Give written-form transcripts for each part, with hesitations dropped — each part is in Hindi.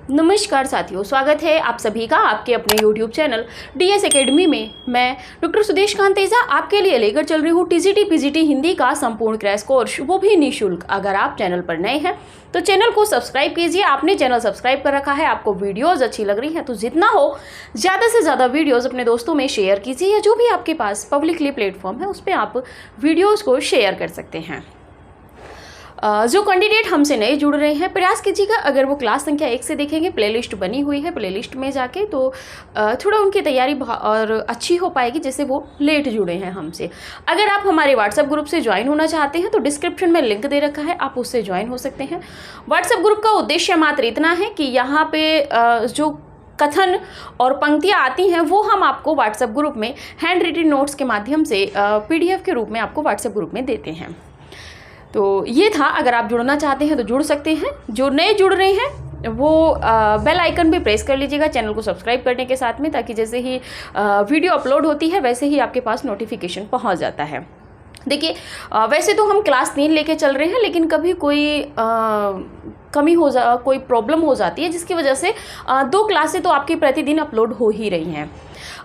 नमस्कार साथियों, स्वागत है आप सभी का आपके अपने YouTube चैनल DS एकेडमी में। मैं डॉक्टर सुदेश कांतेजा आपके लिए लेकर चल रही हूँ TGT PGT हिंदी का संपूर्ण क्रैश कोर्स, वो भी निःशुल्क। अगर आप चैनल पर नए हैं तो चैनल को सब्सक्राइब कीजिए। आपने चैनल सब्सक्राइब कर रखा है, आपको वीडियोज़ अच्छी लग रही हैं तो जितना हो ज़्यादा से ज़्यादा वीडियोज़ अपने दोस्तों में शेयर कीजिए, या जो भी आपके पास पब्लिकली प्लेटफॉर्म है उस पर आप वीडियोज़ को शेयर कर सकते हैं। जो कैंडिडेट हमसे नए जुड़ रहे हैं, प्रयास कीजिएगा अगर वो क्लास संख्या 1 से देखेंगे, प्लेलिस्ट बनी हुई है, प्लेलिस्ट में जाके तो थोड़ा उनकी तैयारी और अच्छी हो पाएगी, जैसे वो लेट जुड़े हैं हमसे। अगर आप हमारे व्हाट्सएप ग्रुप से ज्वाइन होना चाहते हैं तो डिस्क्रिप्शन में लिंक दे रखा है, आप उससे ज्वाइन हो सकते हैं। व्हाट्सएप ग्रुप का उद्देश्य मात्र इतना है कि यहाँ पे जो कथन और पंक्तियाँ आती हैं वो हम आपको व्हाट्सएप ग्रुप में हैंड रिटन नोट्स के माध्यम से PDF के रूप में आपको व्हाट्सएप ग्रुप में देते हैं। तो ये था, अगर आप जुड़ना चाहते हैं तो जुड़ सकते हैं। जो नए जुड़ रहे हैं वो बेल आइकन भी प्रेस कर लीजिएगा चैनल को सब्सक्राइब करने के साथ में, ताकि जैसे ही वीडियो अपलोड होती है वैसे ही आपके पास नोटिफिकेशन पहुंच जाता है। देखिए, वैसे तो हम क्लास 3 लेके चल रहे हैं, लेकिन कभी कोई कमी कोई प्रॉब्लम हो जाती है जिसकी वजह से 2 क्लासें तो आपकी प्रतिदिन अपलोड हो ही रही हैं।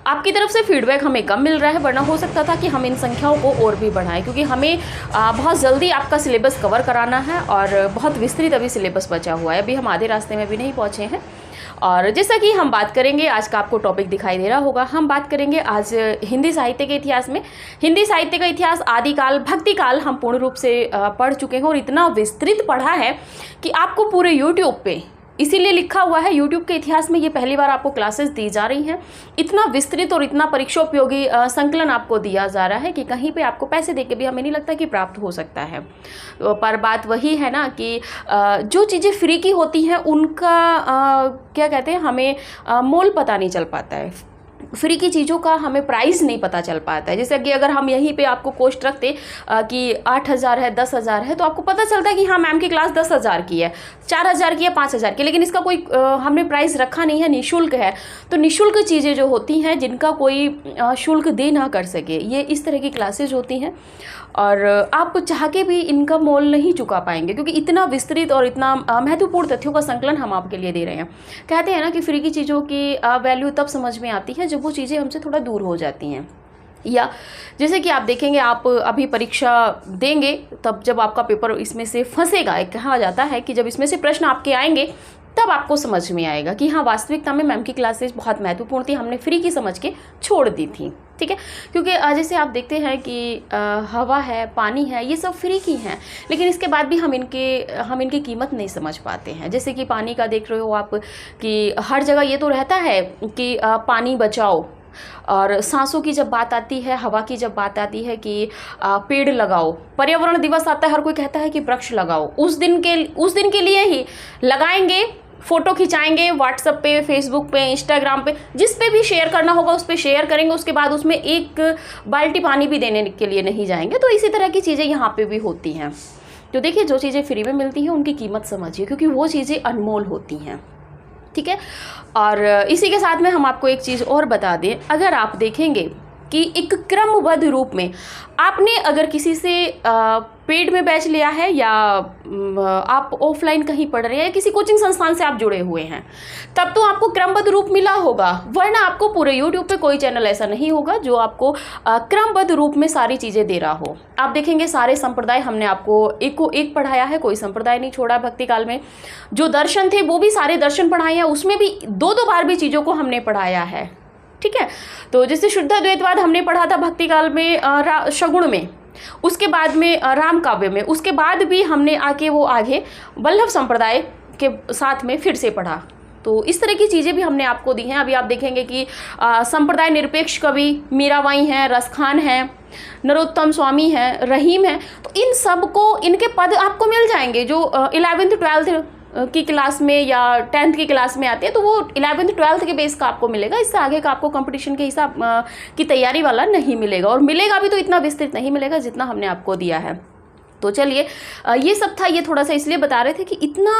आपकी तरफ से फीडबैक हमें कम मिल रहा है, वरना हो सकता था कि हम इन संख्याओं को और भी बढ़ाएं, क्योंकि हमें बहुत जल्दी आपका सिलेबस कवर कराना है और बहुत विस्तृत अभी सिलेबस बचा हुआ है। अभी हम आधे रास्ते में भी नहीं पहुँचे हैं। और जैसा कि हम बात करेंगे, आज का आपको टॉपिक दिखाई दे रहा होगा, हम बात करेंगे आज हिंदी साहित्य के इतिहास में। हिंदी साहित्य का इतिहास आदिकाल भक्ति काल हम पूर्ण रूप से पढ़ चुके हैं और इतना विस्तृत पढ़ा है कि आपको पूरे यूट्यूब पे, इसीलिए लिखा हुआ है यूट्यूब के इतिहास में ये पहली बार आपको क्लासेस दी जा रही हैं। इतना विस्तृत और इतना परीक्षोपयोगी संकलन आपको दिया जा रहा है कि कहीं पे आपको पैसे देके भी हमें नहीं लगता कि प्राप्त हो सकता है। पर बात वही है ना कि जो चीज़ें फ्री की होती हैं उनका क्या कहते हैं, हमें मोल पता नहीं चल पाता है। फ्री की चीज़ों का हमें प्राइस नहीं पता चल पाता है। जैसे कि अगर हम यहीं पे आपको कॉस्ट रखते कि 8,000 है, 10,000 है, तो आपको पता चलता है कि हाँ मैम की क्लास 10,000 की है, 4,000 की है, 5,000 की, लेकिन इसका कोई हमने प्राइस रखा नहीं है, निःशुल्क है। तो निःशुल्क चीज़ें जो होती हैं जिनका कोई शुल्क दे ना कर सके, ये इस तरह की क्लासेज होती हैं और आप चाह के भी इनका मोल नहीं चुका पाएंगे, क्योंकि इतना विस्तृत और इतना महत्वपूर्ण तथ्यों का संकलन हम आपके लिए दे रहे हैं। कहते हैं ना कि फ्री की चीज़ों की वैल्यू तब समझ में आती है जब वो चीज़ें हमसे थोड़ा दूर हो जाती हैं। या जैसे कि आप देखेंगे, आप अभी परीक्षा देंगे तब जब आपका पेपर इसमें से फंसेगा, कहा जाता है कि जब इसमें से प्रश्न आपके आएंगे तब आपको समझ में आएगा कि हाँ वास्तविकता में मैम की क्लासेस बहुत महत्वपूर्ण थी, हमने फ्री की समझ के छोड़ दी थी। ठीक है, क्योंकि जैसे आप देखते हैं कि हवा है, पानी है, ये सब फ्री की हैं, लेकिन इसके बाद भी हम इनकी कीमत नहीं समझ पाते हैं। जैसे कि पानी का देख रहे हो आप कि हर जगह ये तो रहता है कि पानी बचाओ, और सांसों की जब बात आती है, हवा की जब बात आती है कि पेड़ लगाओ, पर्यावरण दिवस आता है, हर कोई कहता है कि वृक्ष लगाओ। उस दिन के लिए ही लगाएंगे, फोटो खिंचाएंगे, व्हाट्सएप पे, फेसबुक पे, इंस्टाग्राम पे, जिस पे भी शेयर करना होगा उस पे शेयर करेंगे, उसके बाद उसमें एक बाल्टी पानी भी देने के लिए नहीं जाएंगे। तो इसी तरह की चीज़ें यहाँ पे भी होती हैं। तो देखिए, जो चीज़ें फ्री में मिलती हैं उनकी कीमत समझिए, क्योंकि वो चीज़ें अनमोल होती हैं। ठीक है, और इसी के साथ में हम आपको एक चीज़ और बता दें, अगर आप देखेंगे कि एक क्रमबद्ध रूप में आपने अगर किसी से पेड में बैच लिया है, या आप ऑफलाइन कहीं पढ़ रहे हैं, किसी कोचिंग संस्थान से आप जुड़े हुए हैं, तब तो आपको क्रमबद्ध रूप मिला होगा, वरना आपको पूरे यूट्यूब पे कोई चैनल ऐसा नहीं होगा जो आपको क्रमबद्ध रूप में सारी चीज़ें दे रहा हो। आप देखेंगे सारे संप्रदाय हमने आपको एक को एक पढ़ाया है, कोई संप्रदाय नहीं छोड़ा। भक्ति काल में जो दर्शन थे वो भी सारे दर्शन पढ़ाए हैं, उसमें भी 2-2 बार भी चीज़ों को हमने पढ़ाया है। ठीक है, तो जैसे शुद्ध द्वैतवाद हमने पढ़ा था भक्ति काल में शगुण में, उसके बाद में राम काव्य में, उसके बाद भी हमने आके वो आगे वल्लभ संप्रदाय के साथ में फिर से पढ़ा। तो इस तरह की चीज़ें भी हमने आपको दी हैं। अभी आप देखेंगे कि संप्रदाय निरपेक्ष कवि मीराबाई हैं, रसखान हैं, नरोत्तम स्वामी हैं, रहीम हैं। तो इन सब को, इनके पद आपको मिल जाएंगे जो 11th 12th की क्लास में या 10th की क्लास में आते हैं, तो वो 11th 12th के बेस का आपको मिलेगा। इससे आगे का आपको कंपटीशन के हिसाब की तैयारी वाला नहीं मिलेगा, और मिलेगा भी तो इतना विस्तृत नहीं मिलेगा जितना हमने आपको दिया है। तो चलिए ये सब था, ये थोड़ा सा इसलिए बता रहे थे कि इतना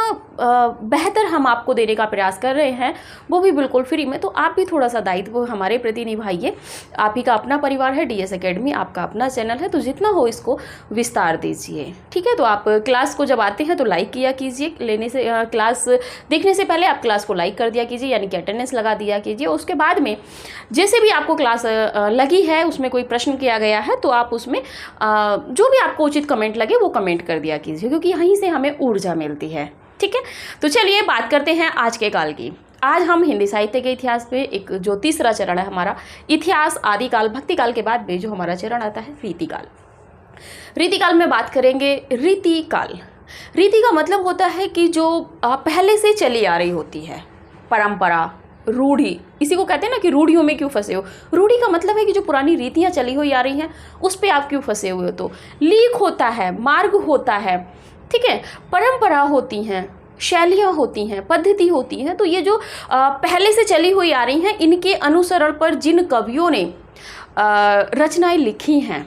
बेहतर हम आपको देने का प्रयास कर रहे हैं, वो भी बिल्कुल फ्री में। तो आप भी थोड़ा सा दायित्व हमारे प्रति निभाइए। आप ही का अपना परिवार है, डीएस एकेडमी आपका अपना चैनल है, तो जितना हो इसको विस्तार दीजिए, ठीक है। तो आप क्लास को जब आते हैं तो लाइक किया कीजिए, लेने से क्लास देखने से पहले आप क्लास को लाइक कर दिया कीजिए, यानी कि अटेंडेंस लगा दिया कीजिए। उसके बाद में जैसे भी आपको क्लास लगी है, उसमें कोई प्रश्न किया गया है, तो आप उसमें जो भी आपको उचित कमेंट लगे वो कमेंट कर दिया कीजिए, क्योंकि यहीं से हमें ऊर्जा मिलती है, ठीक है। तो चलिए बात करते हैं आज के काल की। आज हम हिंदी साहित्य के इतिहास पे एक जो तीसरा चरण है हमारा, इतिहास आदिकाल भक्तिकाल के बाद में जो हमारा चरण आता है रीतिकाल। रीतिकाल में बात करेंगे। रीतिकाल, रीति का मतलब होता है कि जो पहले से चली आ रही होती है, परंपरा, रूढ़ी, इसी को कहते हैं ना कि रूढ़ियों में क्यों फंसे हो। रूढ़ी का मतलब है कि जो पुरानी रीतियां चली हुई आ रही हैं उस पे आप क्यों फंसे हुए हो। तो लीक होता है, मार्ग होता है, ठीक है, परंपरा होती हैं, शैलियाँ होती हैं, पद्धति होती हैं। तो ये जो पहले से चली हुई आ रही हैं, इनके अनुसरण पर जिन कवियों ने रचनाएं लिखी हैं,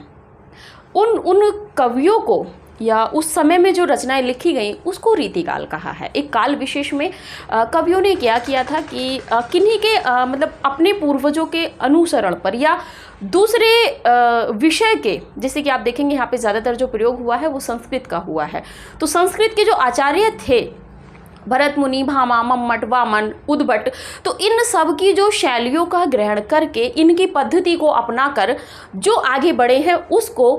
उन कवियों को या उस समय में जो रचनाएं लिखी गई उसको रीतिकाल कहा है। एक काल विशेष में कवियों ने क्या किया था कि किन्हीं के मतलब अपने पूर्वजों के अनुसरण पर या दूसरे विषय के, जैसे कि आप देखेंगे यहाँ पे ज़्यादातर जो प्रयोग हुआ है वो संस्कृत का हुआ है। तो संस्कृत के जो आचार्य थे, भरत मुनि, भामा, मम्मट, वामन, उद्भट, तो इन सब की जो शैलियों का ग्रहण करके इनकी पद्धति को अपनाकर जो आगे बढ़े हैं, उसको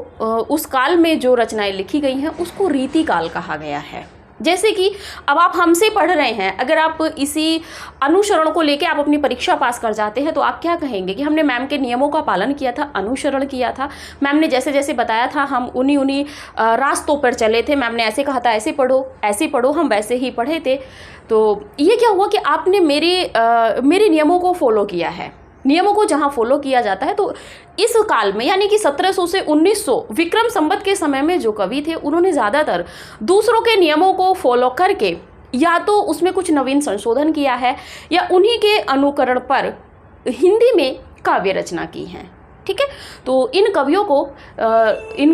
उस काल में जो रचनाएं लिखी गई हैं उसको रीतिकाल कहा गया है। जैसे कि अब आप हमसे पढ़ रहे हैं, अगर आप इसी अनुसरण को लेके आप अपनी परीक्षा पास कर जाते हैं तो आप क्या कहेंगे कि हमने मैम के नियमों का पालन किया था, अनुसरण किया था, मैम ने जैसे जैसे बताया था हम उन्हीं रास्तों पर चले थे, मैम ने ऐसे कहा था ऐसे पढ़ो, हम वैसे ही पढ़े थे। तो ये क्या हुआ कि आपने मेरे नियमों को फॉलो किया है। नियमों को जहाँ फॉलो किया जाता है, तो इस काल में यानी कि 1700 से 1900 विक्रम संवत के समय में जो कवि थे उन्होंने ज़्यादातर दूसरों के नियमों को फॉलो करके या तो उसमें कुछ नवीन संशोधन किया है या उन्हीं के अनुकरण पर हिंदी में काव्य रचना की है, ठीक है। तो इन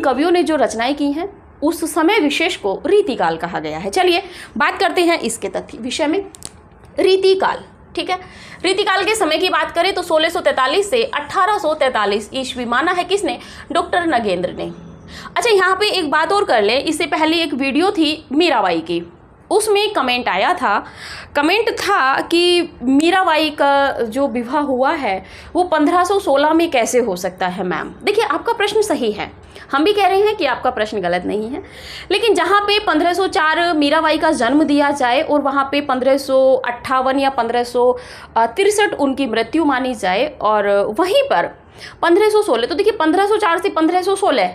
कवियों ने जो रचनाएं की हैं उस समय विशेष को रीतिकाल कहा गया है। चलिए बात करते हैं इसके तथ्य विषय में। रीतिकाल, ठीक है। रीतिकाल के समय की बात करें तो 1643 से 1843 ईस्वी माना है किसने? डॉक्टर नगेंद्र ने। अच्छा, यहाँ पे एक बात और कर ले, इससे पहले एक वीडियो थी मीराबाई की, उसमें कमेंट आया था, कमेंट था कि मीराबाई का जो विवाह हुआ है वो 1516 में कैसे हो सकता है मैम। देखिए आपका प्रश्न सही है, हम भी कह रहे हैं कि आपका प्रश्न गलत नहीं है, लेकिन जहाँ पे 1504 मीराबाई का जन्म दिया जाए और वहाँ पे 1558 या 1563 उनकी मृत्यु मानी जाए और वहीं पर 1516, तो देखिए 1504 से 1516,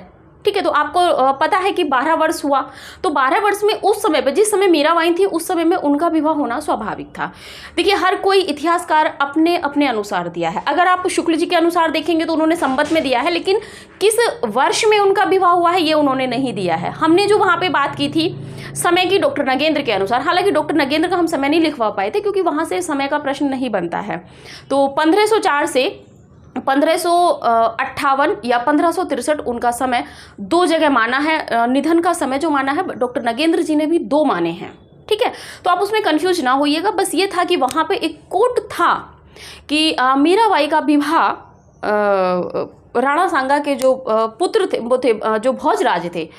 ठीक है। तो आपको पता है कि 12 वर्ष हुआ, तो 12 वर्ष में उस समय पे जिस समय मीराबाई थी उस समय में उनका विवाह होना स्वाभाविक था। देखिए हर कोई इतिहासकार अपने अपने अनुसार दिया है। अगर आप शुक्ल जी के अनुसार देखेंगे तो उन्होंने संवत में दिया है, लेकिन किस वर्ष में उनका विवाह हुआ है ये उन्होंने नहीं दिया है। हमने जो वहाँ पे बात की थी समय की डॉक्टर नगेंद्र के अनुसार, हालांकि डॉक्टर नगेंद्र का हम समय नहीं लिखवा पाए थे क्योंकि वहाँ से समय का प्रश्न नहीं बनता है। तो 1504 से 1558 या 1563 उनका समय दो जगह माना है। निधन का समय जो माना है डॉक्टर नगेंद्र जी ने भी 2 माने हैं, ठीक है। तो आप उसमें कंफ्यूज ना होइएगा, बस ये था कि वहाँ पे एक कोट था कि मीराबाई का विवाह राणा सांगा के जो पुत्र थे वो थे जो भोजराज थे,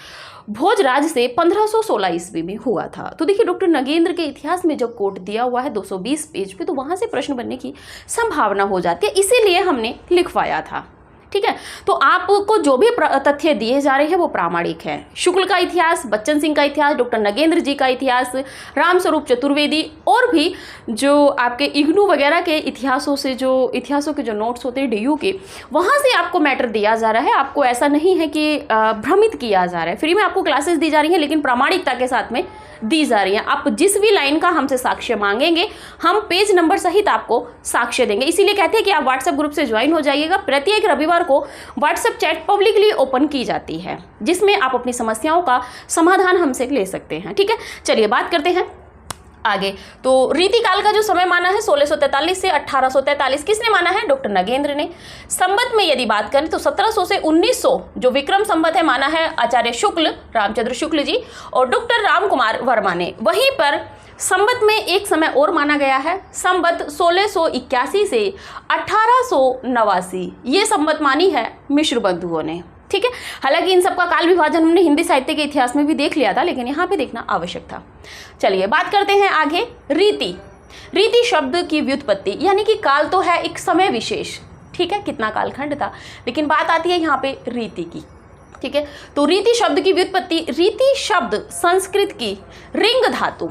भोजराज से 1516 ईस्वी में हुआ था। तो देखिए डॉक्टर नगेंद्र के इतिहास में जब कोट दिया हुआ है 220 पेज पे, तो वहाँ से प्रश्न बनने की संभावना हो जाती है, इसीलिए हमने लिखवाया था, ठीक है। तो आपको जो भी तथ्य दिए जा रहे हैं वो प्रामाणिक है। शुक्ल का इतिहास, बच्चन सिंह का इतिहास, डॉक्टर नगेंद्र जी का इतिहास, रामस्वरूप चतुर्वेदी और भी जो आपके इग्नू वगैरह के इतिहासों के जो नोट्स होते हैं DU के, वहाँ से आपको मैटर दिया जा रहा है। आपको ऐसा नहीं है कि भ्रमित किया जा रहा है। फ्री में आपको क्लासेस दी जा रही हैं, लेकिन प्रामाणिकता के साथ में दी जा रही हैं। आप जिस भी लाइन का हमसे साक्ष्य मांगेंगे हम पेज नंबर सहित आपको साक्ष्य देंगे। इसीलिए कहते हैं कि आप व्हाट्सएप ग्रुप से ज्वाइन हो जाइएगा। प्रत्येक रविवार को व्हाट्सएप चैट पब्लिकली ओपन की जाती है, जिसमें आप अपनी समस्याओं का समाधान हमसे ले सकते हैं, ठीक है। चलिए बात करते हैं आगे तो रीतिकाल का जो समय माना है 1643 से 1843, किसने माना है? डॉक्टर नगेंद्र ने। संवत में यदि बात करें तो 1700 से 1900 जो विक्रम संवत है माना है आचार्य शुक्ल, रामचंद्र शुक्ल जी और डॉक्टर राम कुमार वर्मा ने। वहीं पर संवत में एक समय और माना गया है, संवत 1681 से 1889, ये संवत मानी है मिश्र बंधुओं ने। ठीक है, हालांकि इन सबका काल विभाजन हमने हिंदी साहित्य के इतिहास में भी देख लिया था, लेकिन यहाँ पे देखना आवश्यक था। चलिए बात करते हैं आगे रीति। रीति शब्द की व्युत्पत्ति, यानी कि काल तो है एक समय विशेष, ठीक है, कितना कालखंड था, लेकिन बात आती है यहाँ पे रीति की। ठीक है, तो रीति शब्द की व्युत्पत्ति, रीति शब्द संस्कृत की रिंग धातु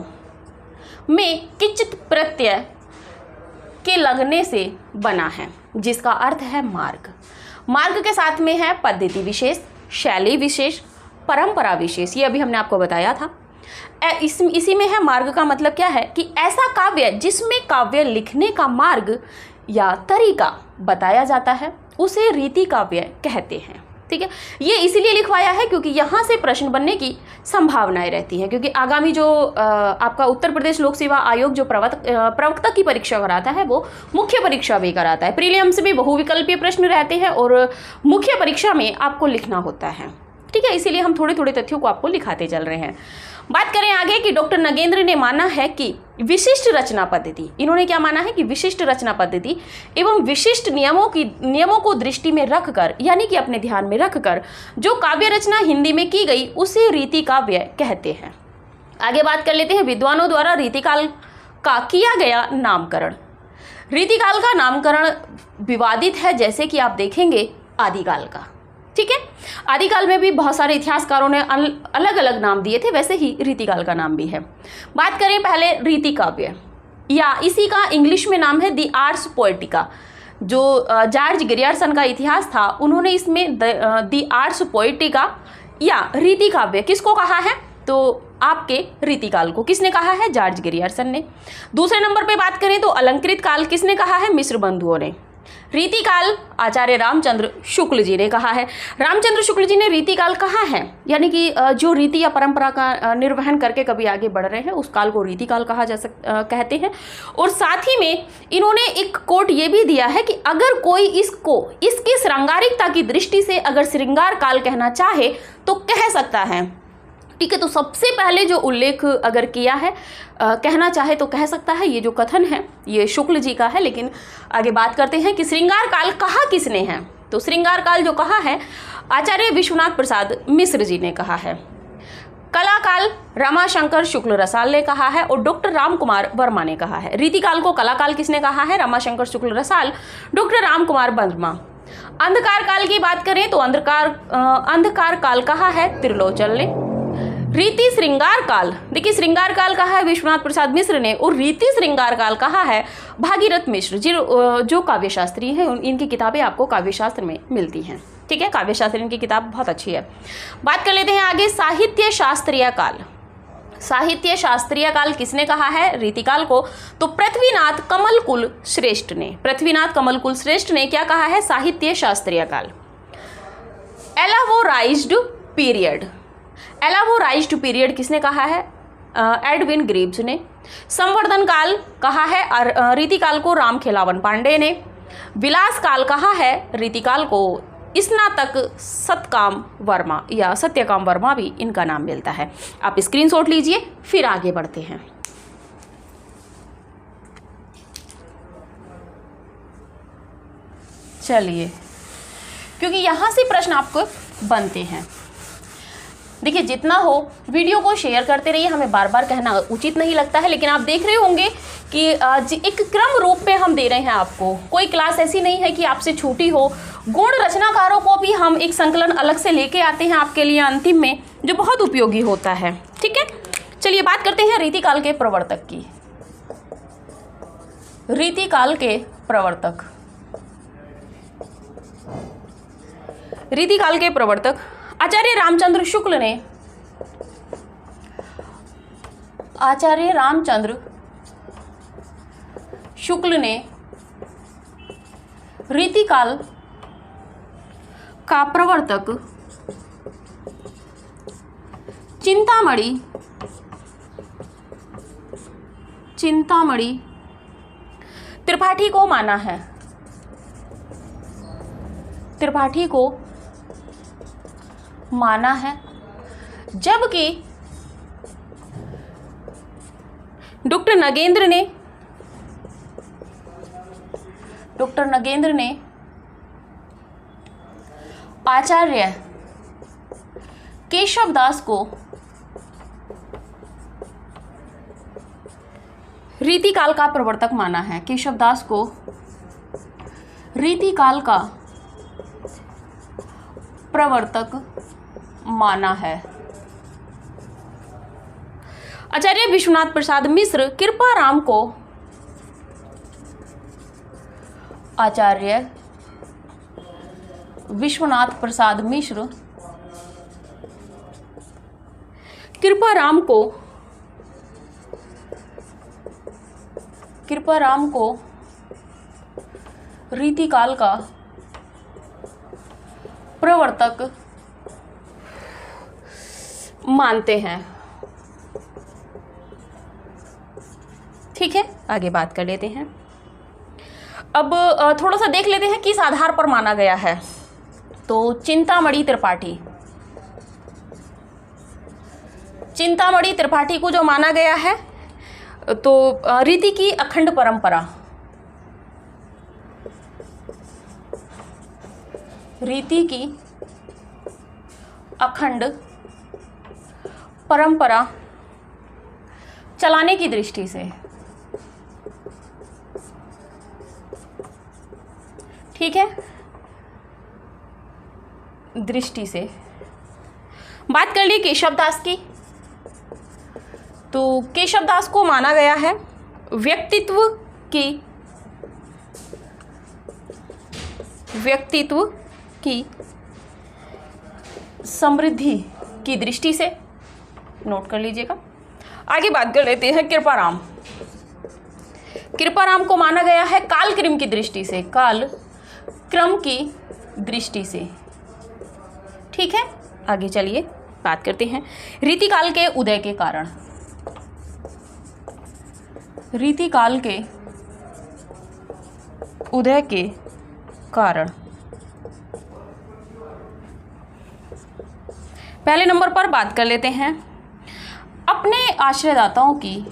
में किचित प्रत्यय के लगने से बना है, जिसका अर्थ है मार्ग। मार्ग के साथ में है पद्धति विशेष, शैली विशेष, परंपरा विशेष, ये अभी हमने आपको बताया था। इसी में है मार्ग का मतलब क्या है कि ऐसा काव्य जिसमें काव्य लिखने का मार्ग या तरीका बताया जाता है उसे रीति काव्य कहते हैं। ठीक है, ये इसीलिए लिखवाया है क्योंकि यहाँ से प्रश्न बनने की संभावनाएं रहती हैं, क्योंकि आगामी जो आपका उत्तर प्रदेश लोक सेवा आयोग जो प्रवक्ता की परीक्षा कराता है वो मुख्य परीक्षा भी कराता है। प्रीलिम्स में बहुविकल्पीय प्रश्न रहते हैं और मुख्य परीक्षा में आपको लिखना होता है। ठीक है, इसीलिए हम थोड़े थोड़े तथ्यों को आपको लिखाते चल रहे हैं। बात करें आगे कि डॉक्टर नगेंद्र ने माना है कि विशिष्ट रचना पद्धति, इन्होंने क्या माना है कि विशिष्ट रचना पद्धति एवं विशिष्ट नियमों को दृष्टि में रखकर, यानी कि अपने ध्यान में रखकर जो काव्य रचना हिंदी में की गई उसे रीति काव्य कहते हैं। आगे बात कर लेते हैं विद्वानों द्वारा रीतिकाल का किया गया नामकरण। रीतिकाल का नामकरण विवादित है, जैसे कि आप देखेंगे आदिकाल का। ठीक है, आदिकाल में भी बहुत सारे इतिहासकारों ने अलग अलग नाम दिए थे, वैसे ही रीतिकाल का नाम भी है। बात करें पहले रीति काव्य, या इसी का इंग्लिश में नाम है दी आर्ट्स पोएटिका। जो जॉर्ज ग्रियर्सन का इतिहास था, उन्होंने इसमें दी आर्ट्स पोएटिका या रीति काव्य किसको कहा है? तो आपके रीतिकाल को किसने कहा है? जॉर्ज ग्रियर्सन ने। दूसरे नंबर पे बात करें तो अलंकृत काल किसने कहा है? मिश्र बंधुओं ने। रीतिकाल आचार्य रामचंद्र शुक्ल जी ने कहा है। रामचंद्र शुक्ल जी ने रीतिकाल कहा है, यानी कि जो रीति या परंपरा का निर्वहन करके कभी आगे बढ़ रहे हैं उस काल को रीतिकाल कहा जा कहते हैं। और साथ ही में इन्होंने एक कोट ये भी दिया है कि अगर कोई इसकी श्रृंगारिकता की दृष्टि से अगर श्रृंगार काल कहना चाहे तो कह सकता है। ठीक है, तो सबसे पहले जो उल्लेख अगर किया है कहना चाहे तो कह सकता है, ये जो कथन है ये शुक्ल जी का है। लेकिन आगे बात करते हैं कि श्रृंगार काल कहा किसने है? तो श्रृंगार काल जो कहा है आचार्य विश्वनाथ प्रसाद मिश्र जी ने कहा है। कला काल रमाशंकर शुक्ल रसाल ने कहा है और डॉक्टर राम कुमार वर्मा ने कहा है। रीतिकाल को कला काल किसने कहा है? रमाशंकर शुक्ल रसाल, डॉक्टर राम कुमार वर्मा। अंधकार काल की बात करें तो अंधकार काल कहा है त्रिलोचन ने। रीति श्रृंगार काल, देखिए श्रृंगार काल कहा है विश्वनाथ प्रसाद मिश्र ने और रीति श्रृंगार काल कहा है भागीरथ मिश्र जो काव्यशास्त्री हैं। इनकी किताबें आपको काव्यशास्त्र में मिलती हैं। ठीक है, काव्यशास्त्र इनकी किताब बहुत अच्छी है। बात कर लेते हैं आगे साहित्य शास्त्रीय काल। साहित्य शास्त्रीय काल किसने कहा है रीतिकाल को? तो पृथ्वीनाथ कमलकुल श्रेष्ठ ने। पृथ्वीनाथ कमलकुल श्रेष्ठ ने क्या कहा है? साहित्य शास्त्रीय काल। एलाबोराइज्ड पीरियड, एलाबोराइज्ड पीरियड किसने कहा है? एडविन ग्रीव्स ने। संवर्धन काल कहा है रीतिकाल को राम खिलावन पांडे ने। विलास काल कहा है रीतिकाल को स्नातक सत्यकाम वर्मा या सत्यकाम वर्मा भी इनका नाम मिलता है। आप स्क्रीनशॉट लीजिए, फिर आगे बढ़ते हैं। चलिए, क्योंकि यहाँ से प्रश्न आपको बनते हैं। देखिए, जितना हो वीडियो को शेयर करते रहिए, हमें बार बार कहना उचित नहीं लगता है, लेकिन आप देख रहे होंगे कि एक क्रम रूप में हम दे रहे हैं आपको। कोई क्लास ऐसी नहीं है कि आपसे छूटी हो। गुण रचनाकारों को भी हम एक संकलन अलग से लेके आते हैं आपके लिए अंतिम में, जो बहुत उपयोगी होता है। ठीक है, चलिए बात करते हैं रीतिकाल के प्रवर्तक की। रीतिकाल के प्रवर्तक, रीतिकाल के प्रवर्तक आचार्य रामचंद्र शुक्ल ने, आचार्य रामचंद्र शुक्ल ने रीतिकाल का प्रवर्तक चिंतामणि चिंतामणि त्रिपाठी को माना है, त्रिपाठी को माना है, जबकि डॉक्टर नगेंद्र ने आचार्य केशवदास को रीतिकाल का प्रवर्तक माना है, केशवदास को रीतिकाल का प्रवर्तक माना है। आचार्य विश्वनाथ प्रसाद मिश्र कृपाराम को आचार्य विश्वनाथ प्रसाद मिश्र कृपाराम को रीतिकाल का प्रवर्तक मानते हैं। ठीक है, आगे बात कर लेते हैं। अब थोड़ा सा देख लेते हैं किस आधार पर माना गया है। तो चिंतामणि त्रिपाठी को जो माना गया है, तो रीति की अखंड परंपरा, रीति की अखंड परंपरा चलाने की दृष्टि से, ठीक है, दृष्टि से बात कर ली केशवदास की। तो केशवदास को माना गया है व्यक्तित्व की समृद्धि की दृष्टि से, नोट कर लीजिएगा। आगे बात कर लेते हैं कृपाराम को माना गया है काल क्रम की दृष्टि से, काल क्रम की दृष्टि से, ठीक है। आगे चलिए बात करते हैं रीतिकाल के उदय के कारण, रीतिकाल के उदय के कारण। पहले नंबर पर बात कर लेते हैं अपने आश्रयदाताओं की,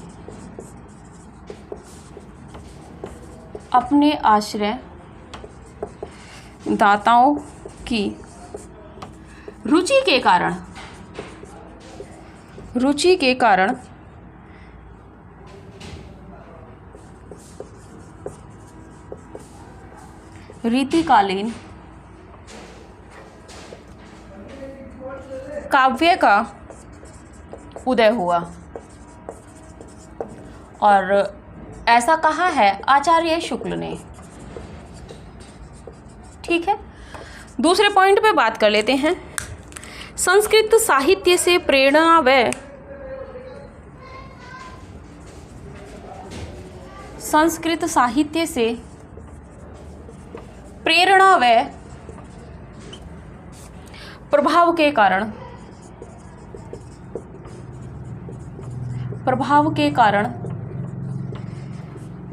अपने आश्रयदाताओं की रुचि के कारण रीतिकालीन काव्य का उदय हुआ, और ऐसा कहा है आचार्य शुक्ल ने, ठीक है। दूसरे पॉइंट पे बात कर लेते हैं संस्कृत साहित्य से प्रेरणा व संस्कृत साहित्य से प्रेरणा व प्रभाव के कारण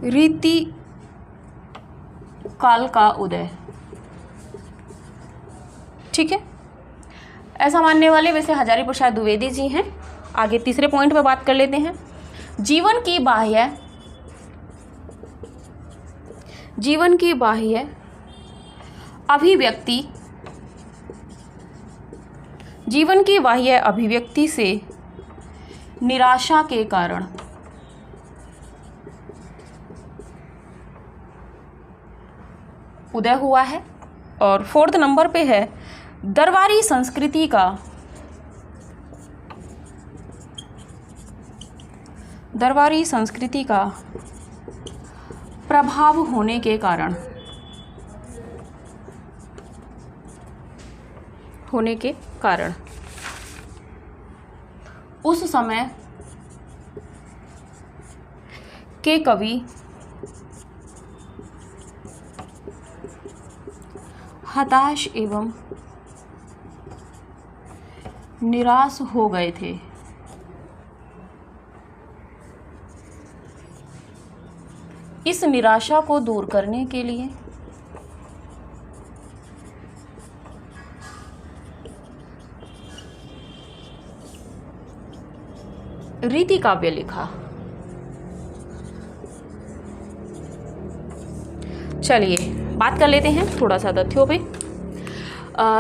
रीति काल का उदय, ठीक है। ऐसा मानने वाले वैसे हजारी प्रसाद द्विवेदी जी हैं। आगे तीसरे पॉइंट पे बात कर लेते हैं जीवन की बाह्य अभिव्यक्ति, जीवन की बाह्य अभिव्यक्ति से निराशा के कारण उदय हुआ है। और फोर्थ नंबर पे है दरबारी संस्कृति का प्रभाव होने के कारण उस समय के कवि हताश एवं निराश हो गए थे। इस निराशा को दूर करने के लिए रीति काव्य लिखा। चलिए बात कर लेते हैं थोड़ा सा तथ्यों पे।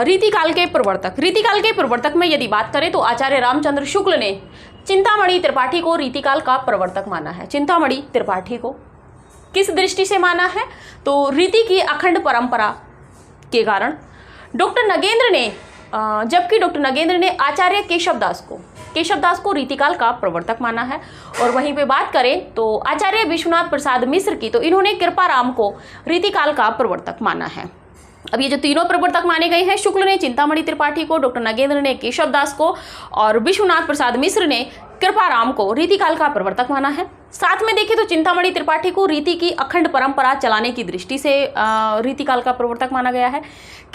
रीतिकाल के प्रवर्तक में यदि बात करें तो आचार्य रामचंद्र शुक्ल ने चिंतामणि त्रिपाठी को रीतिकाल का प्रवर्तक माना है। चिंतामणि त्रिपाठी को किस दृष्टि से माना है? तो रीति की अखंड परंपरा के कारण। डॉक्टर नगेंद्र ने जबकि डॉक्टर नगेंद्र ने आचार्य केशव दास को रीतिकाल का प्रवर्तक माना है। और वहीं पे बात करें तो आचार्य विश्वनाथ प्रसाद मिश्र की, तो इन्होंने कृपाराम को रीतिकाल का प्रवर्तक माना है। अब ये जो तीनों प्रवर्तक माने गए हैं, शुक्ल ने चिंतामणि त्रिपाठी को, डॉक्टर नगेंद्र ने केशव दास को और विश्वनाथ प्रसाद मिश्र ने कृपाराम को रीतिकाल का प्रवर्तक माना है। साथ में देखें तो चिंतामणि त्रिपाठी को रीति की अखंड परंपरा चलाने की दृष्टि से रीतिकाल का प्रवर्तक माना गया है।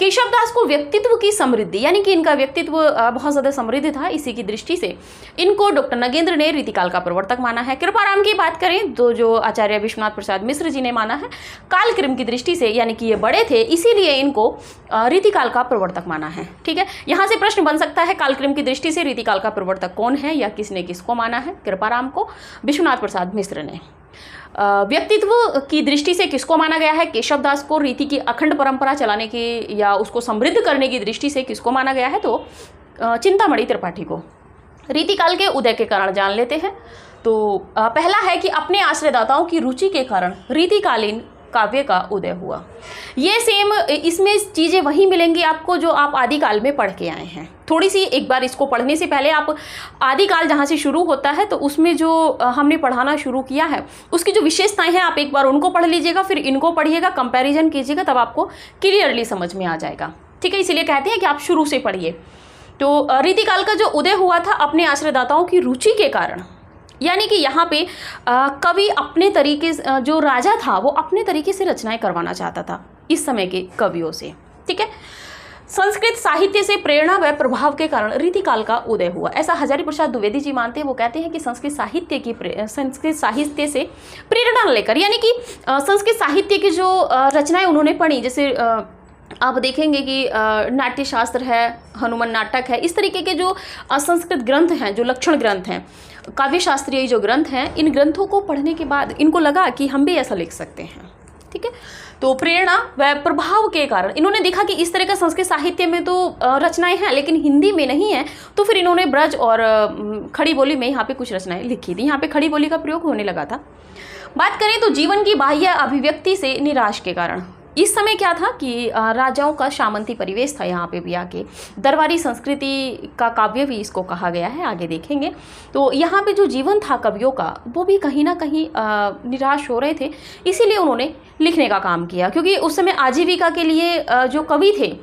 केशव दास को व्यक्तित्व की समृद्धि, यानी कि इनका व्यक्तित्व बहुत ज़्यादा समृद्ध था, इसी की दृष्टि से इनको डॉक्टर नगेंद्र ने रीतिकाल का प्रवर्तक माना है। कृपाराम की बात करें तो जो आचार्य विश्वनाथ प्रसाद मिश्र जी ने माना है कालक्रम की दृष्टि से, यानी कि ये बड़े थे इसीलिए इनको रीतिकाल का प्रवर्तक माना है। ठीक है, यहाँ से प्रश्न बन सकता है कालक्रम की दृष्टि से रीतिकाल का प्रवर्तक कौन है या किसने किसको माना है? कृपाराम को, विश्वनाथ प्रसाद मिश्र ने। व्यक्तित्व की दृष्टि से किसको माना गया है? केशव दास को। रीति की अखंड परंपरा चलाने की या उसको समृद्ध करने की दृष्टि से किसको माना गया है? तो चिंतामणि त्रिपाठी को। रीतिकाल के उदय के कारण जान लेते हैं। तो पहला है कि अपने आश्रयदाताओं की रुचि के कारण रीतिकालीन काव्य का उदय हुआ। ये सेम इसमें चीज़ें वही मिलेंगी आपको जो आप आदिकाल में पढ़ के आए हैं। थोड़ी सी एक बार इसको पढ़ने से पहले आप आदिकाल जहाँ से शुरू होता है तो उसमें जो हमने पढ़ाना शुरू किया है उसकी जो विशेषताएं हैं आप एक बार उनको पढ़ लीजिएगा, फिर इनको पढ़िएगा, कंपैरिजन कीजिएगा, तब आपको क्लियरली समझ में आ जाएगा। ठीक है, इसीलिए कहते हैं कि आप शुरू से पढ़िए। तो रीतिकाल का जो उदय हुआ था अपने आश्रयदाताओं की रुचि के कारण, यानी कि यहाँ पे कवि अपने तरीके से, जो राजा था वो अपने तरीके से रचनाएं करवाना चाहता था इस समय के कवियों से। ठीक है, संस्कृत साहित्य से प्रेरणा व प्रभाव के कारण रीतिकाल का उदय हुआ, ऐसा हजारी प्रसाद द्विवेदी जी मानते हैं। वो कहते हैं कि संस्कृत साहित्य से प्रेरणा लेकर, यानी कि संस्कृत साहित्य की जो रचनाएं उन्होंने पढ़ी, जैसे आप देखेंगे कि नाट्यशास्त्र है, हनुमान नाटक है, इस तरीके के जो संस्कृत ग्रंथ हैं, जो लक्षण ग्रंथ हैं, काव्यशास्त्रीय जो ग्रंथ हैं, इन ग्रंथों को पढ़ने के बाद इनको लगा कि हम भी ऐसा लिख सकते हैं। ठीक है, तो प्रेरणा व प्रभाव के कारण इन्होंने देखा कि इस तरह का संस्कृत साहित्य में तो रचनाएं हैं लेकिन हिंदी में नहीं है, तो फिर इन्होंने ब्रज और खड़ी बोली में यहाँ पे कुछ रचनाएं लिखी थी। यहाँ पे खड़ी बोली का प्रयोग होने लगा था। बात करें तो जीवन की बाह्य अभिव्यक्ति से निराश के कारण, इस समय क्या था कि राजाओं का सामंती परिवेश था, यहाँ पे भी आके दरबारी संस्कृति का काव्य भी इसको कहा गया है, आगे देखेंगे। तो यहाँ पे जो जीवन था कवियों का वो भी कहीं ना कहीं निराश हो रहे थे, इसीलिए उन्होंने लिखने का काम किया, क्योंकि उस समय आजीविका के लिए जो कवि थे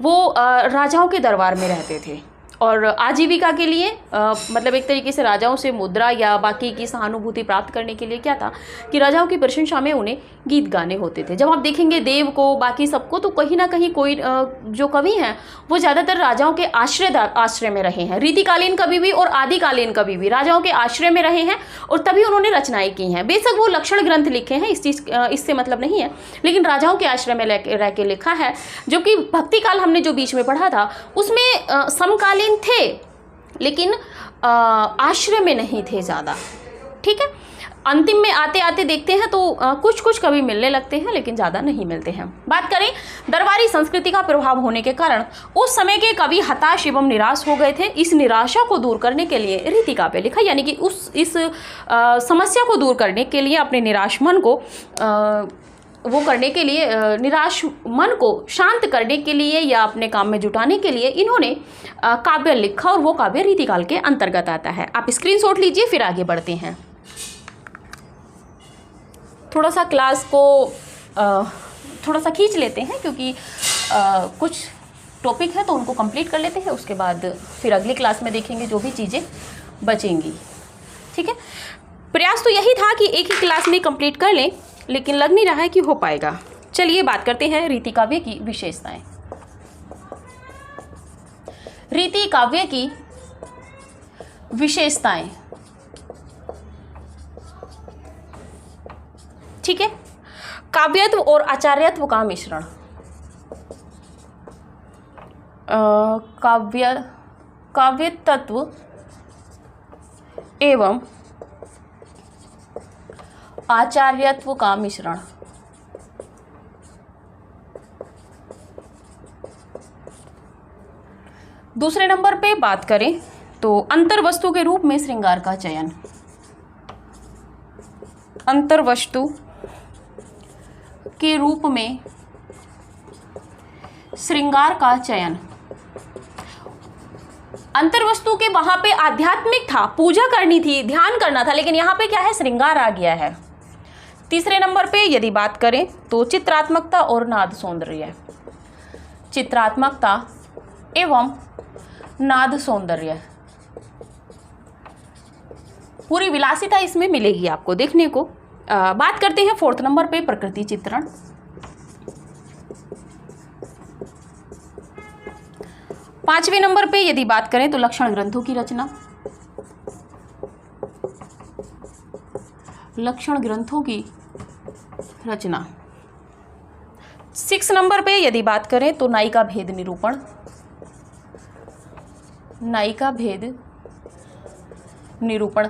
वो राजाओं के दरबार में रहते थे और आजीविका के लिए मतलब एक तरीके से राजाओं से मुद्रा या बाकी की सहानुभूति प्राप्त करने के लिए क्या था कि राजाओं की प्रशंसा में उन्हें गीत गाने होते थे। जब आप देखेंगे देव को, बाकी सबको, तो कहीं ना कहीं कोई जो कवि हैं वो ज़्यादातर राजाओं के आश्रय में रहे हैं। रीतिकालीन कवि भी और आदिकालीन कवि भी राजाओं के आश्रय में रहे हैं और तभी उन्होंने रचनाएं की हैं। बेशक वो लक्षण ग्रंथ लिखे हैं, इससे मतलब नहीं है, लेकिन राजाओं के आश्रय में रह के लिखा है। जो कि भक्ति काल हमने जो बीच में पढ़ा था उसमें समकालीन थे लेकिन आश्रय में नहीं थे ज़्यादा। ठीक है, अंतिम में आते आते देखते हैं तो कुछ कुछ कवि मिलने लगते हैं लेकिन ज़्यादा नहीं मिलते हैं। बात करें दरबारी संस्कृति का प्रभाव होने के कारण उस समय के कवि हताश एवं निराश हो गए थे। इस निराशा को दूर करने के लिए रीति काव्य लिखा, यानी कि इस समस्या को दूर करने के लिए, अपने निराश मन को वो करने के लिए, निराश मन को शांत करने के लिए या अपने काम में जुटाने के लिए इन्होंने काव्य लिखा और वो काव्य रीतिकाल के अंतर्गत आता है। आप स्क्रीनशॉट लीजिए, फिर आगे बढ़ते हैं। थोड़ा सा क्लास को थोड़ा सा खींच लेते हैं क्योंकि कुछ टॉपिक है तो उनको कंप्लीट कर लेते हैं, उसके बाद फिर अगली क्लास में देखेंगे जो भी चीज़ें बचेंगी। ठीक है, प्रयास तो यही था कि एक ही क्लास में कंप्लीट कर लें, लेकिन लग नहीं रहा है कि हो पाएगा। चलिए बात करते हैं रीति काव्य की विशेषताएं। रीति काव्य की विशेषताएं। ठीक है। काव्यत्व और आचार्यत्व का मिश्रण, काव्यतत्व एवं आचार्यत्व का मिश्रण। दूसरे नंबर पे बात करें तो अंतर्वस्तु के रूप में श्रृंगार का चयन, अंतर्वस्तु के रूप में श्रृंगार का चयन। अंतर्वस्तु के वहां पे आध्यात्मिक था, पूजा करनी थी, ध्यान करना था, लेकिन यहां पे क्या है, श्रृंगार आ गया है। तीसरे नंबर पे यदि बात करें तो चित्रात्मकता और नाद सौंदर्य, चित्रात्मकता एवं नाद सौंदर्य, पूरी विलासिता इसमें मिलेगी आपको देखने को। बात करते हैं फोर्थ नंबर पे प्रकृति चित्रण। पांचवें नंबर पे यदि बात करें तो लक्षण ग्रंथों की रचना, लक्षण ग्रंथों की रचना। 6 नंबर पे यदि बात करें तो नायिका भेद निरूपण, नायिका भेद निरूपण।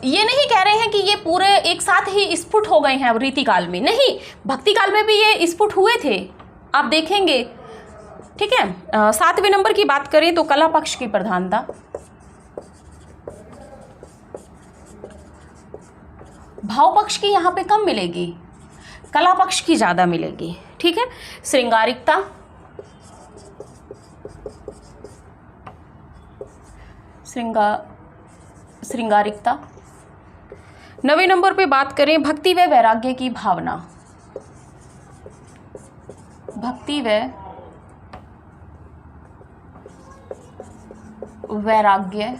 ये नहीं कह रहे हैं कि ये पूरे एक साथ ही स्फुट हो गए हैं अब रीति काल में, नहीं, भक्ति काल में भी ये स्फुट हुए थे, आप देखेंगे, ठीक है। 7वें नंबर की बात करें तो कला पक्ष की प्रधानता, भाव पक्ष की यहाँ पे कम मिलेगी, कला पक्ष की ज़्यादा मिलेगी, ठीक है। श्रृंगारिकता, श्रृंगारिकता। 9वें नंबर पे बात करें भक्ति व वैराग्य की भावना, भक्ति व वैराग्य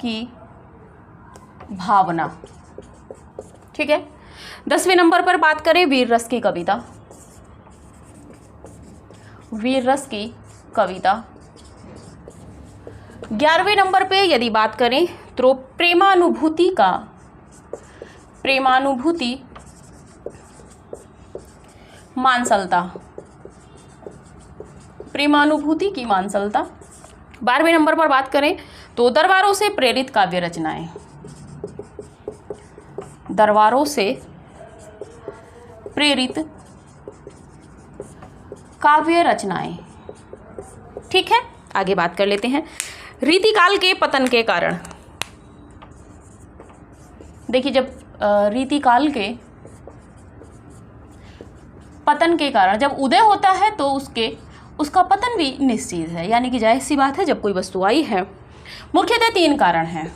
की भावना, ठीक है। 10वें नंबर पर बात करें वीर रस की कविता, वीर रस की कविता। 11वें नंबर पे यदि बात करें तो प्रेमानुभूति का, प्रेमानुभूति मानसलता, प्रेमानुभूति की मानसलता। 12वें नंबर पर बात करें तो दरबारों से प्रेरित काव्य रचनाएं, दरबारों से प्रेरित काव्य रचनाएं, ठीक है। आगे बात कर लेते हैं रीतिकाल के पतन के कारण। देखिए, जब रीतिकाल के पतन के कारण, जब उदय होता है तो उसका पतन भी निश्चित है, यानी कि जाहिर सी बात है जब कोई वस्तु आई है। मुख्यतः 3 कारण हैं,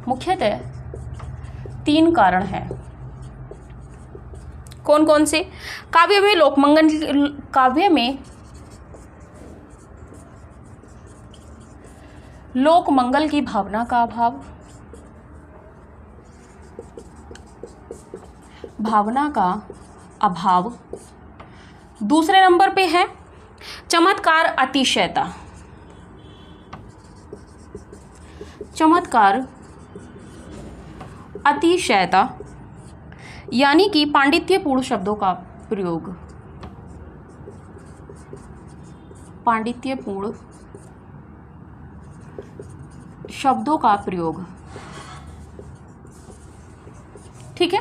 मुख्यतः 3 कारण हैं। कौन कौन से? काव्य में लोकमंगल, काव्य में लोकमंगल की भावना का अभाव, भावना का अभाव। दूसरे नंबर पे है चमत्कार अतिशयता, चमत्कार अतिशयता, यानी कि पांडित्यपूर्ण शब्दों का प्रयोग, पांडित्यपूर्ण शब्दों का प्रयोग, ठीक है।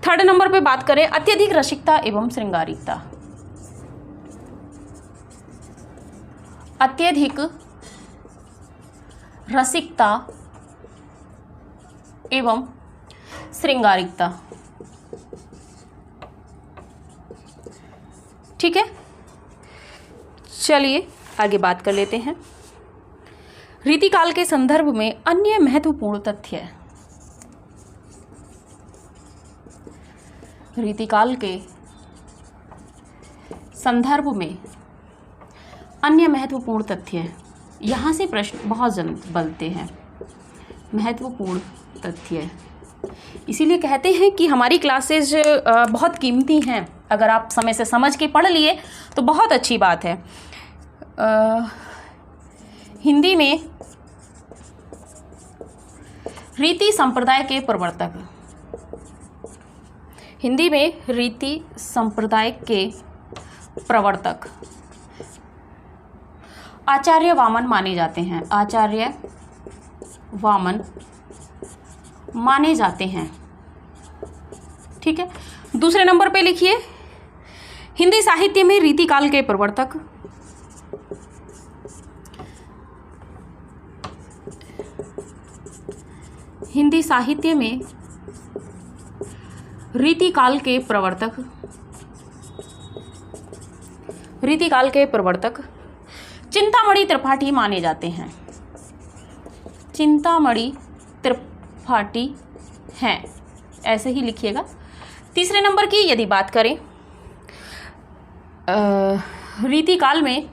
3rd नंबर पे बात करें अत्यधिक रसिकता एवं श्रृंगारिकता, अत्यधिक रसिकता एवं श्रृंगारिकता, ठीक है। चलिए आगे बात कर लेते हैं रीतिकाल के संदर्भ में अन्य महत्वपूर्ण तथ्य। रीतिकाल के संदर्भ में अन्य महत्वपूर्ण तथ्य, यहाँ से प्रश्न बहुत जल्द बनते हैं। महत्वपूर्ण तथ्य, इसीलिए कहते हैं कि हमारी क्लासेज बहुत कीमती हैं। अगर आप समय से समझ के पढ़ लिए तो बहुत अच्छी बात है। हिंदी में रीति संप्रदाय के प्रवर्तक, हिंदी में रीति संप्रदाय के प्रवर्तक आचार्य वामन माने जाते हैं। आचार्य वामन माने जाते हैं। ठीक है, दूसरे नंबर पे लिखिए हिंदी साहित्य में रीतिकाल के प्रवर्तक। हिंदी साहित्य में रीतिकाल के प्रवर्तक, रीतिकाल के प्रवर्तक चिंतामणि त्रिपाठी माने जाते हैं। चिंतामणि त्रिपाठी हैं, ऐसे ही लिखिएगा। तीसरे नंबर की यदि बात करें, रीतिकाल में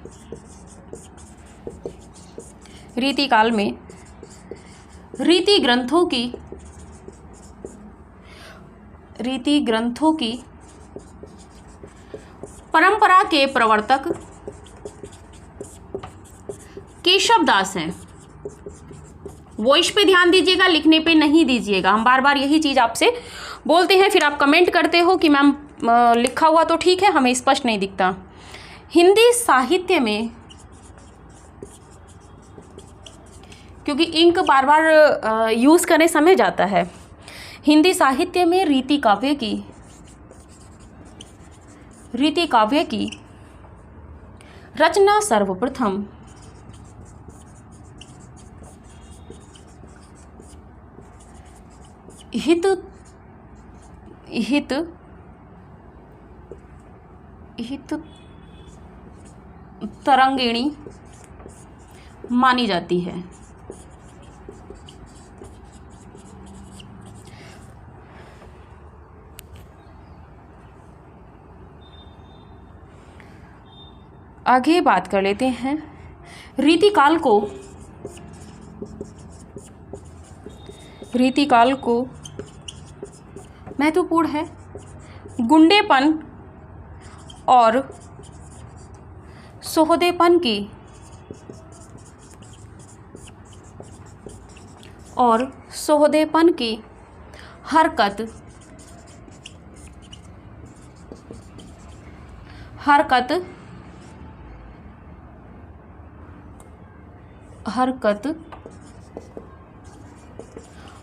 रीति ग्रंथों की परंपरा के प्रवर्तक केशव दास हैं। वॉइस पे ध्यान दीजिएगा, लिखने पे नहीं दीजिएगा। हम बार बार यही चीज़ आपसे बोलते हैं, फिर आप कमेंट करते हो कि मैम लिखा हुआ तो ठीक है, हमें स्पष्ट नहीं दिखता। हिंदी साहित्य में, क्योंकि इंक बार बार यूज़ करने समय जाता है, हिंदी साहित्य में रीति काव्य की रचना सर्वप्रथम हित तरंगिणी मानी जाती है। आगे बात कर लेते हैं रीतिकाल को महत्वपूर्ण है गुंडेपन और सोहदेपन की हरकत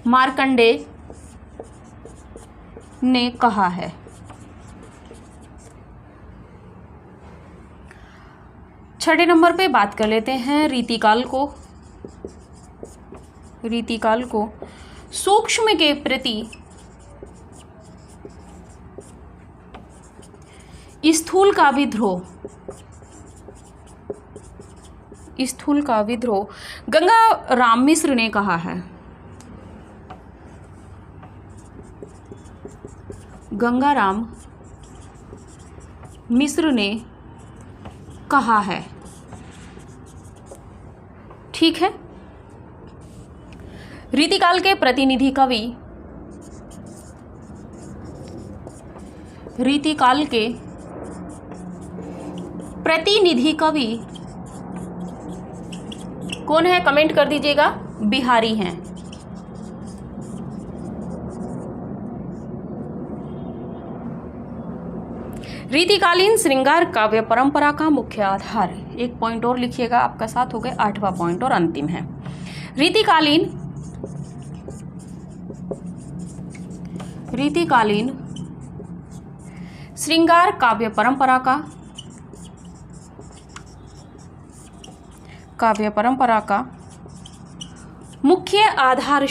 मार्कंडेय ने कहा है। छठे नंबर पे बात कर लेते हैं रीतिकाल को सूक्ष्म के प्रति स्थूल का विद्रोह गंगाराम मिश्र ने कहा है। गंगाराम मिश्र ने कहा है। ठीक है, रीतिकाल के प्रतिनिधि कवि, रीतिकाल के प्रतिनिधि कवि कौन है? कमेंट कर दीजिएगा। बिहारी हैं। रीतिकालीन श्रृंगार काव्य परंपरा का मुख्य आधार। एक पॉइंट और लिखिएगा, आपका साथ हो गए। 8वां पॉइंट और अंतिम है रीतिकालीन श्रृंगार काव्य परंपरा का मुख्य आधार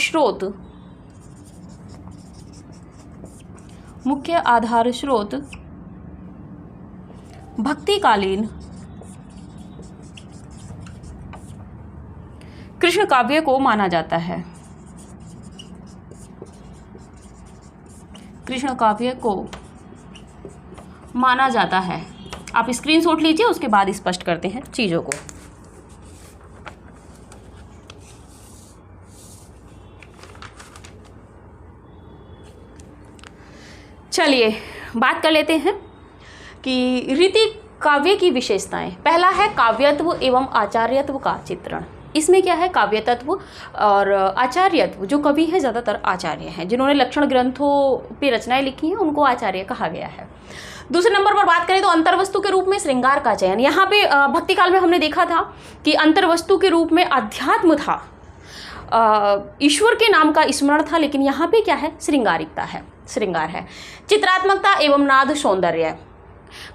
स्रोत भक्तिकालीन कृष्ण काव्य को माना जाता है। कृष्ण काव्य को माना जाता है। आप स्क्रीनशॉट लीजिए, उसके बाद स्पष्ट करते हैं चीजों को। चलिए बात कर लेते हैं कि रीति काव्य की विशेषताएं। पहला है काव्यत्व एवं आचार्यत्व का चित्रण। इसमें क्या है, काव्य तत्व और आचार्यत्व। जो कवि हैं ज़्यादातर आचार्य हैं, जिन्होंने लक्षण ग्रंथों पे रचनाएं लिखी हैं उनको आचार्य कहा गया है। दूसरे नंबर पर बात करें तो अंतर्वस्तु के रूप में श्रृंगार का चयन। यहाँ पे भक्ति काल में हमने देखा था कि अंतर्वस्तु के रूप में अध्यात्म था, ईश्वर के नाम का स्मरण था, लेकिन यहाँ पे क्या है, श्रृंगारिकता है, श्रृंगार है। चित्रात्मकता एवं नाद सौंदर्य।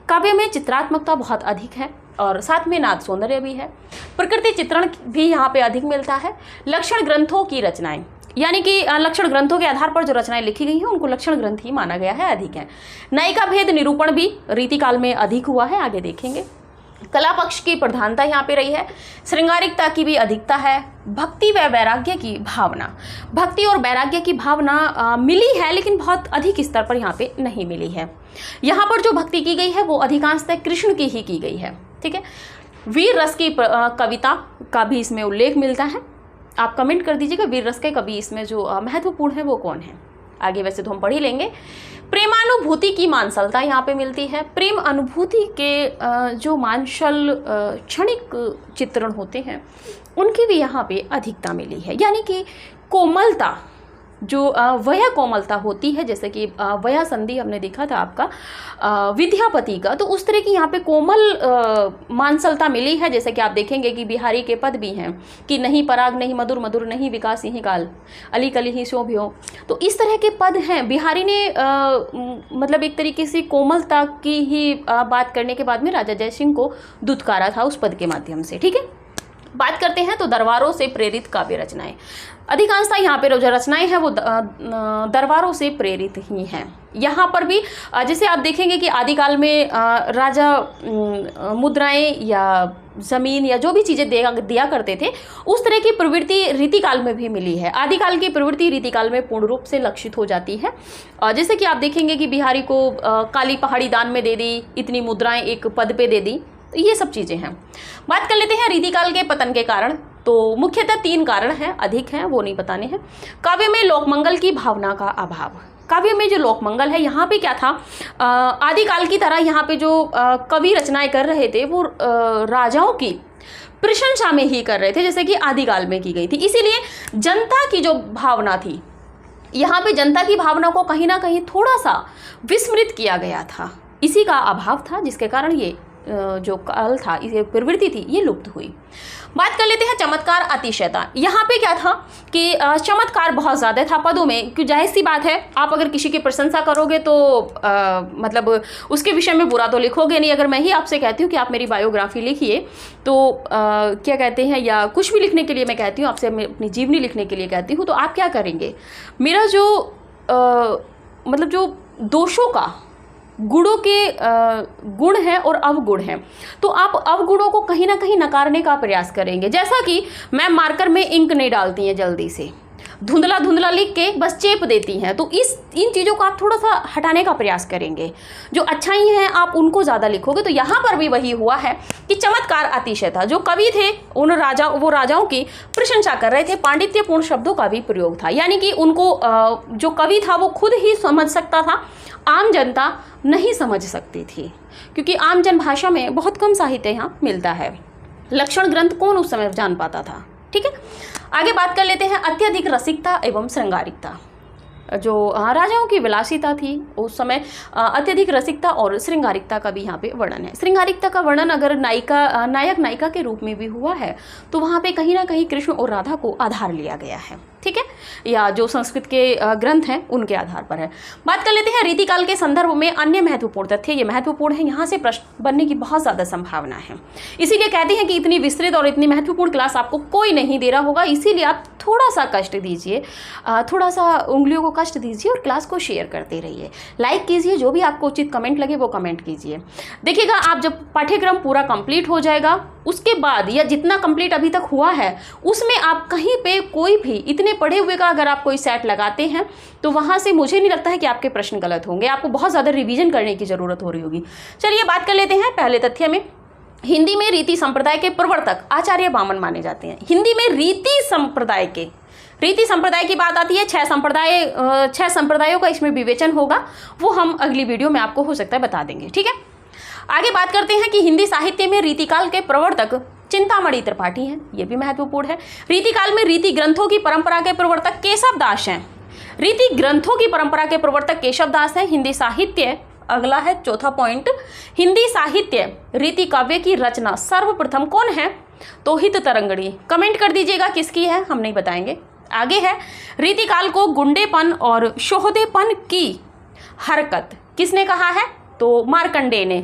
काव्य में चित्रात्मकता बहुत अधिक है और साथ में नाद सौंदर्य भी है। प्रकृति चित्रण भी यहाँ पे अधिक मिलता है। लक्षण ग्रंथों की रचनाएं, यानी कि लक्षण ग्रंथों के आधार पर जो रचनाएं लिखी गई हैं उनको लक्षण ग्रंथ ही माना गया है, अधिक है। नायिका भेद निरूपण भी रीतिकाल में अधिक हुआ है, आगे देखेंगे। कला पक्ष की प्रधानता यहाँ पे रही है। श्रृंगारिकता की भी अधिकता है। भक्ति व वैराग्य की भावना, भक्ति और वैराग्य की भावना मिली है, लेकिन बहुत अधिक स्तर पर यहाँ पे नहीं मिली है। यहाँ पर जो भक्ति की गई है वो अधिकांशतः कृष्ण की ही की गई है, ठीक है। वीर रस की कविता का भी इसमें उल्लेख मिलता है। आप कमेंट कर दीजिएगा वीर रस के कवि इसमें जो महत्वपूर्ण है वो कौन है। आगे वैसे तो हम पढ़ ही लेंगे। प्रेमानुभूति की मांसलता यहाँ पे मिलती है। प्रेम अनुभूति के जो मांसल क्षणिक चित्रण होते हैं उनकी भी यहाँ पे अधिकता मिली है, यानी कि कोमलता, जो वया कोमलता होती है, जैसे कि वया संधि हमने देखा था आपका विद्यापति का, तो उस तरह की यहाँ पे कोमल मांसलता मिली है। जैसे कि आप देखेंगे कि बिहारी के पद भी हैं कि नहीं पराग नहीं मधुर मधुर नहीं विकास ही काल अली कली ही शोभ्यो, तो इस तरह के पद हैं। बिहारी ने मतलब एक तरीके से कोमलता की ही बात करने के बाद में राजा जयसिंह को दुत्कारा था उस पद के माध्यम से, ठीक है। बात करते हैं तो दरबारों से प्रेरित काव्य रचनाएं। अधिकांशतः यहाँ पे जो रचनाएं हैं वो दरबारों से प्रेरित ही हैं। यहाँ पर भी जैसे आप देखेंगे कि आदिकाल में राजा मुद्राएं या ज़मीन या जो भी चीज़ें दिया करते थे, उस तरह की प्रवृत्ति रीतिकाल में भी मिली है। आदिकाल की प्रवृत्ति रीतिकाल में पूर्ण रूप से लक्षित हो जाती है। जैसे कि आप देखेंगे कि बिहारी को काली पहाड़ी दान में दे दी, इतनी मुद्राएं एक पद पे दे दी, ये सब चीज़ें हैं। बात कर लेते हैं रीतिकाल के पतन के कारण। तो मुख्यतः 3 कारण हैं, अधिक हैं वो नहीं बताने हैं। काव्य में लोकमंगल की भावना का अभाव। काव्य में जो लोकमंगल है, यहाँ पे क्या था, आदिकाल की तरह यहाँ पे जो कवि रचनाएं कर रहे थे वो राजाओं की प्रशंसा में ही कर रहे थे, जैसे कि आदिकाल में की गई थी। इसीलिए जनता की जो भावना थी, यहाँ पे जनता की भावना को कहीं ना कहीं थोड़ा सा विस्मृत किया गया था, इसी का अभाव था, जिसके कारण ये जो काल था, ये प्रवृत्ति थी, ये लुप्त हुई। बात कर लेते हैं चमत्कार अतिशयता। यहाँ पे क्या था कि चमत्कार बहुत ज़्यादा था पदों में, क्योंकि जाहिर सी बात है आप अगर किसी की प्रशंसा करोगे तो मतलब उसके विषय में बुरा तो लिखोगे नहीं। अगर मैं ही आपसे कहती हूँ कि आप मेरी बायोग्राफी लिखिए तो क्या कहते हैं, या कुछ भी लिखने के लिए मैं कहती हूँ आपसे, अपनी जीवनी लिखने के लिए कहती हूँ, तो आप क्या करेंगे, मेरा जो मतलब जो दोषों का गुणों के गुण हैं और अवगुण हैं, तो आप अवगुणों को कहीं ना कहीं नकारने का प्रयास करेंगे। जैसा कि मैम मार्कर में इंक नहीं डालती हैं जल्दी से, धुंधला धुंधला लिख के बस चेप देती हैं, तो इन चीज़ों को आप थोड़ा सा हटाने का प्रयास करेंगे। जो अच्छाई हैं आप उनको ज़्यादा लिखोगे। तो यहाँ पर भी वही हुआ है कि चमत्कार अतिशय था। जो कवि थे वो राजाओं की प्रशंसा कर रहे थे, पांडित्यपूर्ण शब्दों का भी प्रयोग था, यानी कि उनको जो कवि था वो खुद ही समझ सकता था, आम जनता नहीं समझ सकती थी, क्योंकि आम जन भाषा में बहुत कम साहित्य यहाँ मिलता है। लक्षण ग्रंथ कौन उस समय जान पाता था, ठीक है। आगे बात कर लेते हैं अत्यधिक रसिकता एवं श्रृंगारिकता। जो राजाओं की विलासिता थी उस समय, अत्यधिक रसिकता और श्रृंगारिकता का भी यहाँ पे वर्णन है। श्रृंगारिकता का वर्णन अगर नायक नायिका के रूप में भी हुआ है तो वहाँ पे कहीं ना कहीं कृष्ण और राधा को आधार लिया गया है, ठीक है, या जो संस्कृत के ग्रंथ हैं उनके आधार पर है। बात कर लेते हैं रीतिकाल के संदर्भ में अन्य महत्वपूर्ण तथ्य। ये महत्वपूर्ण है, यहाँ से प्रश्न बनने की बहुत ज़्यादा संभावना है, इसीलिए कहते हैं कि इतनी विस्तृत और इतनी महत्वपूर्ण क्लास आपको कोई नहीं दे रहा होगा, इसीलिए आप थोड़ा सा कष्ट दीजिए, थोड़ा सा उंगलियों को कष्ट दीजिए और क्लास को शेयर करते रहिए, लाइक कीजिए, जो भी आपको उचित कमेंट लगे वो कमेंट कीजिए। देखिएगा आप जब पाठ्यक्रम पूरा कंप्लीट हो जाएगा उसके बाद, या जितना कंप्लीट अभी तक हुआ है उसमें आप कहीं पे कोई भी इतने पढ़े हुए का अगर आप कोई सेट लगाते हैं तो वहाँ से मुझे नहीं लगता है कि आपके प्रश्न गलत होंगे, आपको बहुत ज़्यादा रिवीजन करने की ज़रूरत हो रही होगी। चलिए बात कर लेते हैं पहले तथ्य में। हिंदी में रीति संप्रदाय के प्रवर्तक आचार्य वामन माने जाते हैं। हिंदी में रीति संप्रदाय की बात आती है। 6 संप्रदायों का इसमें विवेचन होगा, वो हम अगली वीडियो में आपको हो सकता है बता देंगे, ठीक है। आगे बात करते हैं कि हिंदी साहित्य में रीतिकाल के प्रवर्तक चिंतामणि त्रिपाठी हैं, ये भी महत्वपूर्ण है। रीतिकाल में रीति ग्रंथों की परंपरा के प्रवर्तक केशव दास हैं। रीति ग्रंथों की परंपरा के प्रवर्तक केशव दास हैं। हिंदी साहित्य, अगला है चौथा पॉइंट, हिंदी साहित्य रीति काव्य की रचना सर्वप्रथम कौन है? तो हित तरंगणी। कमेंट कर दीजिएगा किसकी है, हम नहीं बताएंगे। आगे है, रीतिकाल को गुंडेपन और शोहदेपन की हरकत किसने कहा है? तो मार्कंडेय ने।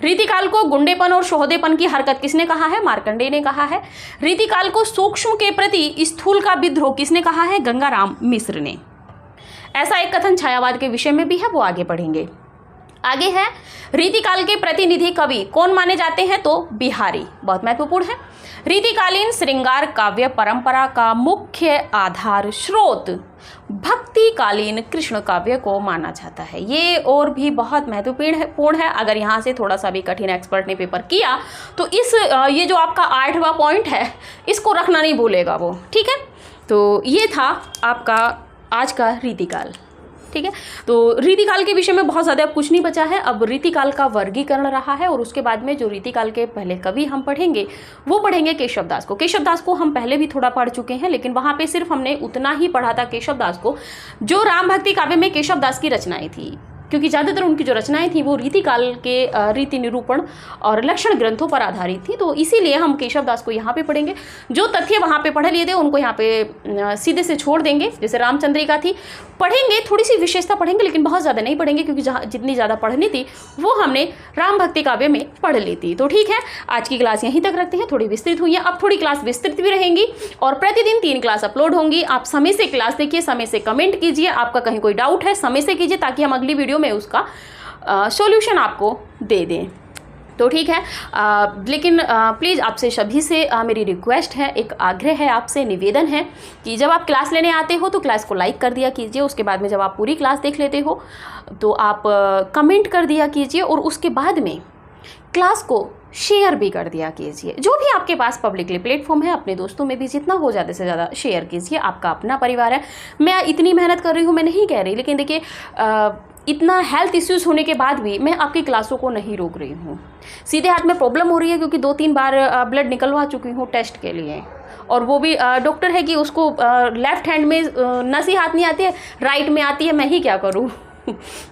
रीतिकाल को गुंडेपन और शोहदेपन की हरकत किसने कहा है? मार्कंडेय ने कहा है। रीतिकाल को सूक्ष्म के प्रति स्थूल का विद्रोह किसने कहा है? गंगाराम मिश्र ने। ऐसा एक कथन छायावाद के विषय में भी है, वो आगे पढ़ेंगे। आगे है, रीतिकाल के प्रतिनिधि कवि कौन माने जाते हैं? तो बिहारी, बहुत महत्वपूर्ण है। रीतिकालीन श्रृंगार काव्य परंपरा का मुख्य आधार स्रोत भक्तिकालीन कृष्ण काव्य को माना जाता है। ये और भी बहुत महत्वपूर्ण है। अगर यहाँ से थोड़ा सा भी कठिन एक्सपर्ट ने पेपर किया तो ये जो आपका 8वां पॉइंट है, इसको रखना नहीं भूलेगा वो, ठीक है। तो ये था आपका आज का रीतिकाल, ठीक है। तो रीतिकाल के विषय में बहुत ज़्यादा अब कुछ नहीं बचा है। अब रीतिकाल का वर्गीकरण रहा है और उसके बाद में जो रीतिकाल के पहले कवि हम पढ़ेंगे वो पढ़ेंगे केशव दास को। केशव दास को हम पहले भी थोड़ा पढ़ चुके हैं, लेकिन वहाँ पे सिर्फ हमने उतना ही पढ़ा था केशव दास को जो राम भक्ति काव्य में केशव दास की रचनाएं थी, क्योंकि ज़्यादातर उनकी जो रचनाएं थी वो रीतिकाल के रीति निरूपण और लक्षण ग्रंथों पर आधारित थी। तो इसीलिए हम केशव दास को यहाँ पे पढ़ेंगे। जो तथ्य वहाँ पे पढ़ लिए थे उनको यहाँ पे सीधे से छोड़ देंगे। जैसे रामचंद्रिका थी, पढ़ेंगे, थोड़ी सी विशेषता पढ़ेंगे, लेकिन बहुत ज़्यादा नहीं पढ़ेंगे, क्योंकि जहाँ जितनी ज़्यादा पढ़नी थी वो हमने राम भक्ति काव्य में पढ़ ली थी। तो ठीक है, आज की क्लास यहीं तक रखते हैं। थोड़ी विस्तृत हुई है, अब थोड़ी क्लास विस्तृत भी रहेंगी और प्रतिदिन 3 क्लास अपलोड होंगी। आप समय से क्लास देखिए, समय से कमेंट कीजिए। आपका कहीं कोई डाउट है समय से कीजिए, ताकि हम अगली वीडियो में उसका सॉल्यूशन आपको दे दें। तो ठीक है, लेकिन प्लीज़ आपसे सभी से मेरी रिक्वेस्ट है, एक आग्रह है आपसे, निवेदन है कि जब आप क्लास लेने आते हो तो क्लास को लाइक कर दिया कीजिए। उसके बाद में जब आप पूरी क्लास देख लेते हो तो आप कमेंट कर दिया कीजिए और उसके बाद में क्लास को शेयर भी कर दिया कीजिए। जो भी आपके पास पब्लिकली प्लेटफॉर्म है, अपने दोस्तों में भी जितना हो ज़्यादा से ज़्यादा शेयर कीजिए। आपका अपना परिवार है, मैं इतनी मेहनत कर रही हूँ, मैं नहीं कह रही, लेकिन देखिए इतना हेल्थ इश्यूज़ होने के बाद भी मैं आपकी क्लासों को नहीं रोक रही हूँ। सीधे हाथ में प्रॉब्लम हो रही है, क्योंकि 2-3 बार ब्लड निकलवा चुकी हूँ टेस्ट के लिए, और वो भी डॉक्टर है कि उसको लेफ्ट हैंड में नस ही हाथ नहीं आती है, राइट में आती है, मैं ही क्या करूँ।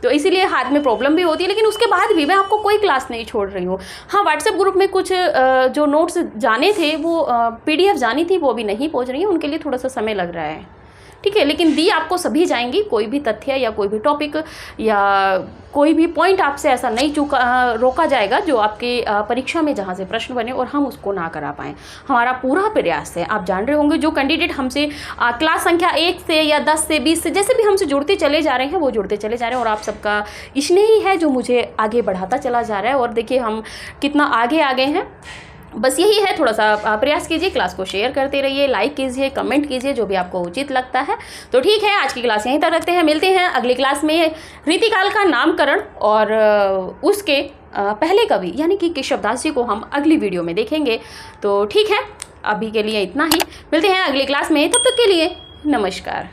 तो इसीलिए हाथ में प्रॉब्लम भी होती है, लेकिन उसके बाद भी मैं आपको कोई क्लास नहीं छोड़ रही हूँ। हाँ, व्हाट्सएप ग्रुप में कुछ जो नोट्स जाने थे, वो PDF जानी थी, वो अभी नहीं पहुँच रही है, उनके लिए थोड़ा सा समय लग रहा है, ठीक है। लेकिन दी आपको सभी जाएंगी। कोई भी तथ्य या कोई भी टॉपिक या कोई भी पॉइंट आपसे ऐसा नहीं रोका जाएगा जो आपके परीक्षा में जहाँ से प्रश्न बने और हम उसको ना करा पाएँ। हमारा पूरा प्रयास है। आप जान रहे होंगे, जो कैंडिडेट हमसे क्लास संख्या 1 से या 10 से 20 से जैसे भी हमसे जुड़ते चले जा रहे हैं, वो जुड़ते चले जा रहे हैं, और आप सबका स्नेह ही है जो मुझे आगे बढ़ाता चला जा रहा है। और देखिए हम कितना आगे आ गए हैं। बस यही है, थोड़ा सा प्रयास कीजिए, क्लास को शेयर करते रहिए, लाइक कीजिए, कमेंट कीजिए, जो भी आपको उचित लगता है। तो ठीक है, आज की क्लास यहीं तक रखते हैं। मिलते हैं अगली क्लास में रीतिकाल का नामकरण और उसके पहले कवि यानी कि केशव दास जी को हम अगली वीडियो में देखेंगे। तो ठीक है, अभी के लिए इतना ही। मिलते हैं अगली क्लास में, तब तक के लिए नमस्कार।